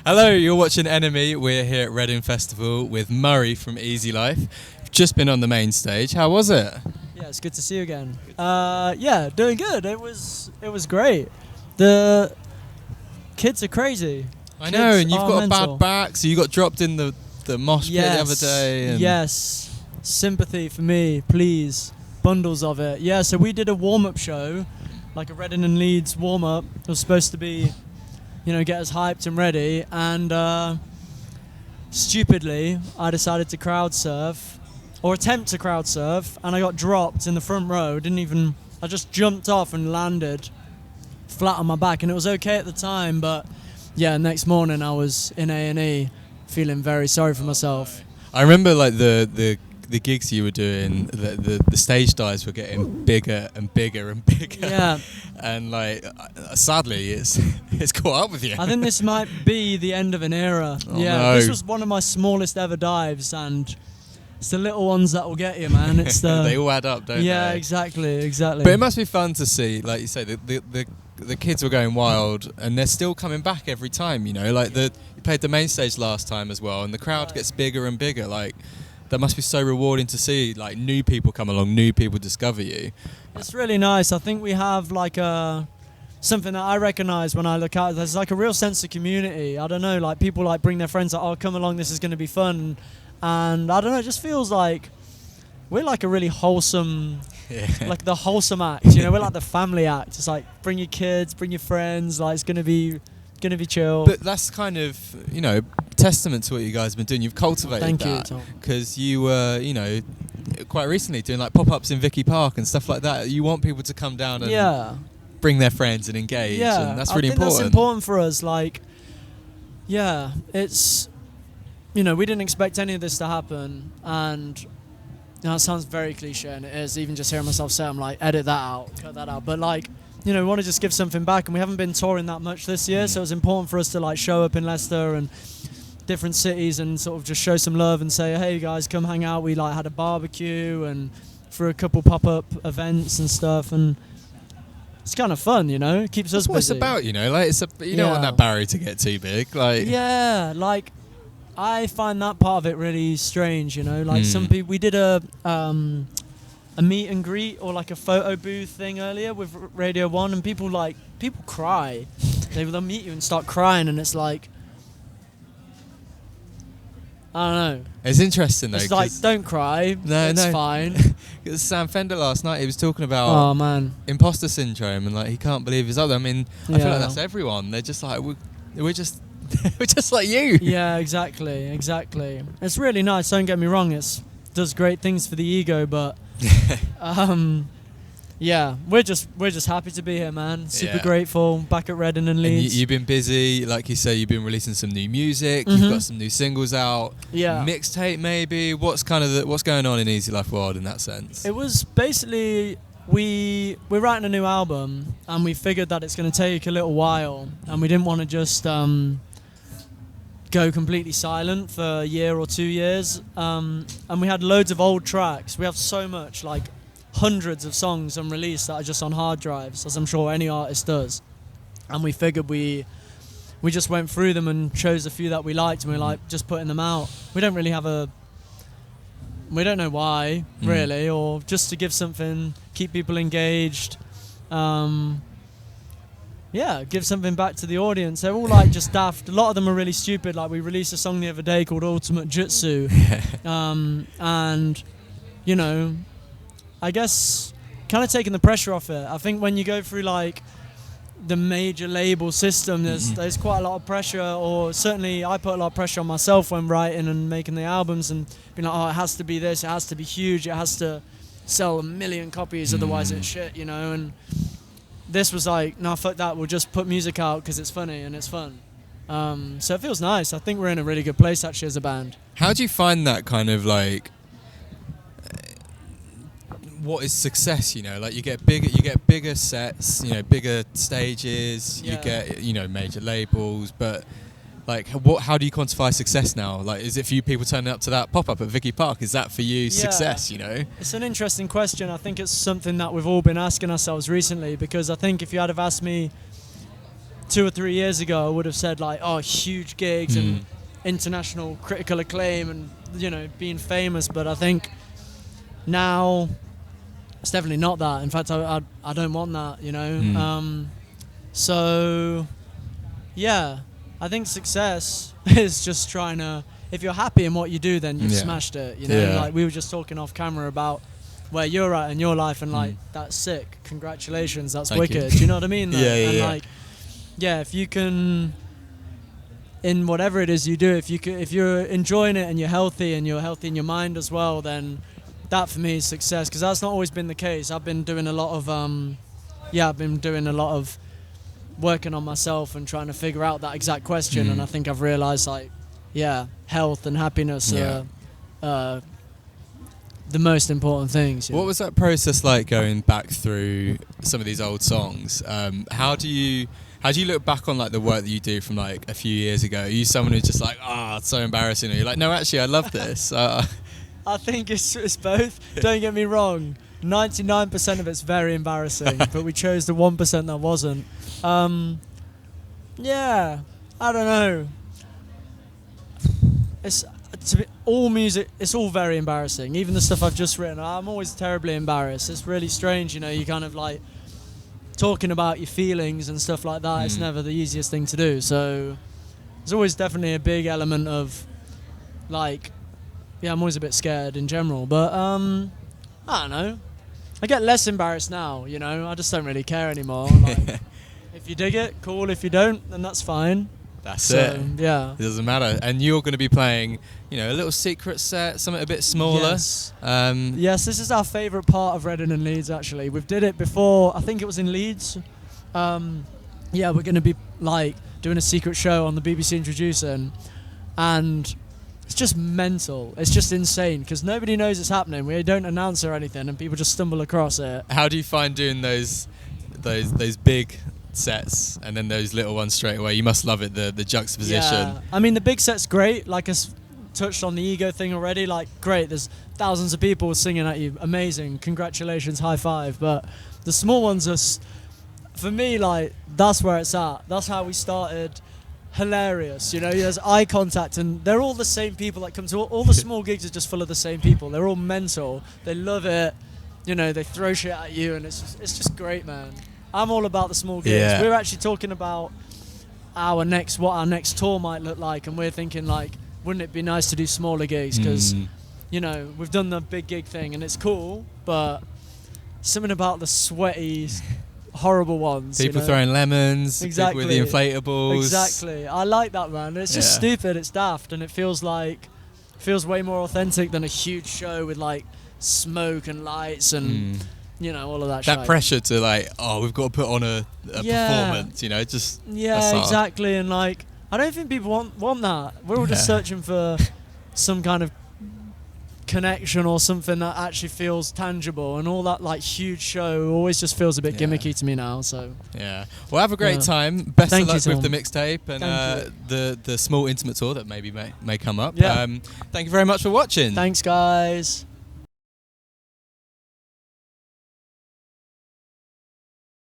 Hello, you're watching Enemy. We're here at Reading Festival with Murray from Easy Life. You've just been on the main stage. How was it? Yeah, it's good to see you again. Yeah, doing good. It was great. The kids are crazy. I know, and you've got mental. a bad back, so you got dropped in the mosh pit the other day. And Yes, sympathy for me, please. Bundles of it. Yeah, so we did a warm-up show, like a Reading and Leeds warm-up. It was supposed to be, get us hyped and ready, and stupidly, I decided to crowd surf, or attempt to crowd surf, and I got dropped in the front row. I just jumped off and landed flat on my back, and it was okay at the time, but yeah, next morning I was in A&E feeling very sorry for myself. I remember like the gigs you were doing, the stage dives were getting bigger and bigger and bigger. Yeah. And like, sadly, it's caught up with you. I think this might be the end of an era. Oh, yeah, no. This was one of my smallest ever dives, and it's the little ones that will get you, man. It's the they all add up, don't they? Yeah, exactly. But it must be fun to see, like you say, the kids were going wild, and they're still coming back every time. Like you played the main stage last time as well, and the crowd gets bigger and bigger. Like, that must be so rewarding to see, like, new people come along, new people discover you. It's really nice. I think we have like something that I recognise when I look out. There's like a real sense of community. I don't know, like people like bring their friends, like, oh, come along, this is going to be fun. And I don't know, it just feels like we're like a really wholesome, like the wholesome act. We're like the family act. It's like, bring your kids, bring your friends. Like, it's going to be chill. But that's kind of, testament to what you guys have been doing. You've cultivated Thank that. you, Tom. Because you were, quite recently doing like pop-ups in Vicky Park and stuff like that. You want people to come down and bring their friends and engage. Yeah, And that's really important. That's important for us. Like, yeah, it's, we didn't expect any of this to happen. And it sounds very cliche, and it is. Even just hearing myself say, I'm like, edit that out, cut that out. But like, we want to just give something back, and we haven't been touring that much this year, so it's important for us to like show up in Leicester and different cities and sort of just show some love and say, hey guys, come hang out. We like had a barbecue and for a couple pop-up events and stuff, and it's kind of fun, it keeps us busy. What it's about, like you don't want that barrier to get too big, like. Yeah, like I find that part of it really strange, like some people. We did a meet and greet or like a photo booth thing earlier with Radio 1, and people cry. They'll meet you and start crying, and it's like, I don't know. It's interesting though. It's like, don't cry. It's fine. Sam Fender last night, he was talking about imposter syndrome and like he can't believe he's other. I mean, I feel like that's everyone. They're just like we're just we're just like you. Yeah, exactly. It's really nice. Don't get me wrong. It does great things for the ego, but yeah, we're just happy to be here, man. Super grateful. Back at Reading and Leeds. And you've been busy, like you say. You've been releasing some new music. You've got some new singles out. Yeah, mixtape maybe. What's going on in Easy Life world in that sense? It was basically we're writing a new album, and we figured that it's going to take a little while, and we didn't want to just go completely silent for a year or 2 years. And we had loads of old tracks. We have so much, like hundreds of songs unreleased that are just on hard drives, as I'm sure any artist does. And we figured we just went through them and chose a few that we liked, and we're like just putting them out. We don't really we don't know why, really, or just to give something, keep people engaged. Give something back to the audience. They're all like just daft. A lot of them are really stupid. Like, we released a song the other day called Ultimate Jutsu. And, I guess kind of taking the pressure off it. I think when you go through like the major label system, there's quite a lot of pressure, or certainly I put a lot of pressure on myself when writing and making the albums, and being like, oh, it has to be this, it has to be huge, it has to sell 1 million copies, otherwise it's shit, and this was like, no, fuck that, we'll just put music out because it's funny and it's fun. So it feels nice. I think we're in a really good place actually as a band. How do you find that kind of like, what is success? Like you get bigger sets, bigger stages, you get major labels, but like how do you quantify success now? Like, is it for you people turning up to that pop-up at Vicky Park? Is that for you success? It's an interesting question. I think it's something that we've all been asking ourselves recently, because I think if you had have asked me 2 or 3 years ago I would have said like, oh, huge gigs and international critical acclaim and, you know, being famous. But I think now it's definitely not that. In fact, I don't want that, you know. So yeah, I think success is just trying to, if you're happy in what you do, then you've smashed it, you know. Yeah. Like we were just talking off camera about where you're at in your life, and like that's sick, congratulations, that's Thank wicked. you. Do you know what I mean? Yeah, and yeah. like, yeah, if you can, in whatever it is you do, if you're enjoying it and you're healthy in your mind as well, then that for me is success, because that's not always been the case. I've been doing a lot of working on myself and trying to figure out that exact question, and I think I've realized like, yeah, health and happiness are the most important things. What was that process like going back through some of these old songs? How do you look back on like the work that you do from like a few years ago? Are you someone who's just like, it's so embarrassing, or you're like, no, actually I love this? I think it's both. Don't get me wrong, 99% of it's very embarrassing, but we chose the 1% that wasn't. Yeah, I don't know. All music, it's all very embarrassing. Even the stuff I've just written, I'm always terribly embarrassed. It's really strange, you know, you kind of like talking about your feelings and stuff like that. It's never the easiest thing to do. So there's always definitely a big element of like, yeah, I'm always a bit scared in general. But I don't know. I get less embarrassed now, you know. I just don't really care anymore. Like, if you dig it, cool. If you don't, then that's fine. That's it. Yeah. It doesn't matter. And you're going to be playing, you know, a little secret set, something a bit smaller. Yes. Yes, this is our favourite part of Reading and Leeds, actually. We've did it before. I think it was in Leeds. Yeah, we're going to be like doing a secret show on the BBC Introducing, and it's just mental. It's just insane because nobody knows it's happening. We don't announce or anything, and people just stumble across it. How do you find doing those big sets and then those little ones straight away? You must love it, the juxtaposition. Yeah, I mean the big set's great. Like I touched on the ego thing already. Like great, there's thousands of people singing at you. Amazing, congratulations, high five. But the small ones are, for me, like that's where it's at. That's how we started. Hilarious, you know. There's eye contact, and they're all the same people that come to all the small gigs are just full of the same people. They're all mental. They love it. You know, they throw shit at you, and it's just great, man. I'm all about the small gigs. Yeah. We're actually talking about what our next tour might look like, and we're thinking like, wouldn't it be nice to do smaller gigs? Because you know, we've done the big gig thing, and it's cool, but something about the sweaty, horrible ones. People you know? throwing lemons, exactly. people with the inflatables. Exactly. I like that, man. It's just stupid. It's daft, and it feels way more authentic than a huge show with like smoke and lights and you know, all of that. That shit. pressure to like, we've got to put on a performance. You know, just exactly. And like, I don't think people want that. We're all just searching for some kind of connection or something that actually feels tangible, and all that like huge show always just feels a bit gimmicky to me now. So well, have a great time. Best of luck with Tom. the mixtape and the small intimate tour that maybe may come up. Yeah. Thank you very much for watching. Thanks, guys.